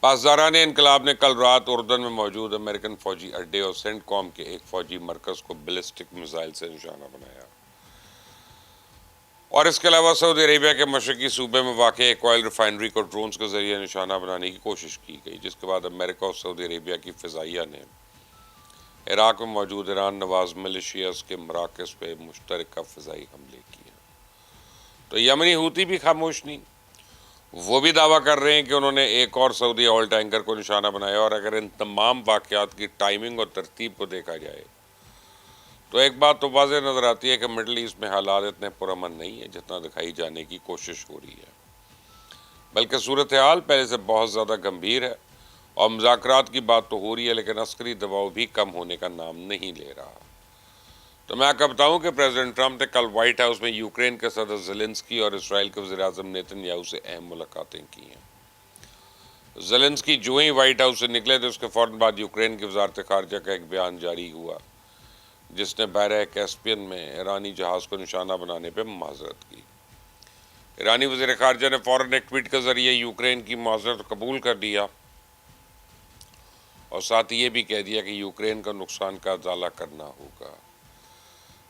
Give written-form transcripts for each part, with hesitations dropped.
پاسداران انقلاب نے کل رات اردن میں موجود امریکن فوجی اڈے اور سینٹ کام کے ایک فوجی مرکز کو بیلسٹک میزائل سے نشانہ بنایا، اور اس کے علاوہ سعودی عربیہ کے مشرقی صوبے میں واقع ایک آئل ریفائنری کو ڈرونز کے ذریعے نشانہ بنانے کی کوشش کی گئی، جس کے بعد امریکہ اور سعودی عربیہ کی فضائیہ نے عراق میں موجود ایران نواز ملیشیاز کے مراکز پہ مشترکہ فضائی حملے کیے۔ تو یمنی ہوتی بھی خاموش نہیں، وہ بھی دعویٰ کر رہے ہیں کہ انہوں نے ایک اور سعودی آئل ٹینکر کو نشانہ بنایا، اور اگر ان تمام واقعات کی ٹائمنگ اور ترتیب کو دیکھا جائے تو ایک بات تو واضح نظر آتی ہے کہ مڈل ایسٹ میں حالات اتنے پرامن نہیں ہیں جتنا دکھائی جانے کی کوشش ہو رہی ہے، بلکہ صورتحال پہلے سے بہت زیادہ گمبھیر ہے، اور مذاکرات کی بات تو ہو رہی ہے لیکن عسکری دباؤ بھی کم ہونے کا نام نہیں لے رہا۔ تو میں آپ کو بتاؤں کہ پریزیڈنٹ ٹرمپ نے کل وائٹ ہاؤس میں یوکرین کے صدر زیلنسکی اور اسرائیل کے وزیر اعظم نیتن یاہو سے اہم ملاقاتیں کی ہیں۔ زیلنسکی جو ہی وائٹ ہاؤس سے نکلے تو اس کے فوراً بعد یوکرین کی وزارت خارجہ کا ایک بیان جاری ہوا، جس نے بحیرہ کیسپین میں ایرانی جہاز کو نشانہ بنانے پہ معذرت کی۔ ایرانی وزیر خارجہ نے فوراً ایک ٹویٹ کے ذریعے یوکرین کی معذرت قبول کر لیا، اور ساتھ یہ بھی کہہ دیا کہ یوکرین کا نقصان کا ازالہ کرنا ہوگا۔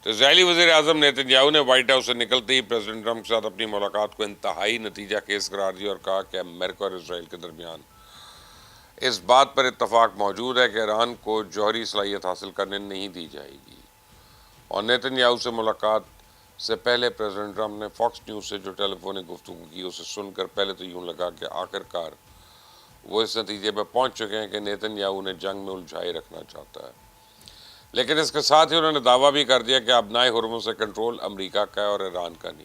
تو اسرائیلی وزیر اعظم نیتن یاہو نے وائٹ ہاؤس سے نکلتے ہی پریزیڈنٹ ٹرمپ کے ساتھ اپنی ملاقات کو انتہائی نتیجہ خیز قرار دیا اور کہا کہ امریکہ اور اسرائیل کے درمیان اس بات پر اتفاق موجود ہے کہ ایران کو جوہری صلاحیت حاصل کرنے نہیں دی جائے گی۔ اور نیتن یاہو سے ملاقات سے پہلے پریزیڈنٹ ٹرمپ نے فاکس نیوز سے جو ٹیلی فونک گفتگو کی اسے سن کر پہلے تو یوں لگا کہ آخرکار وہ اس نتیجے پہ پہنچ چکے ہیں کہ نیتن یاہو نے جنگ میں الجھائے رکھنا چاہتا ہے، لیکن اس کے ساتھ ہی انہوں نے دعویٰ بھی کر دیا کہ ابنائے ہرمز سے کنٹرول امریکہ کا ہے اور ایران کا نہیں۔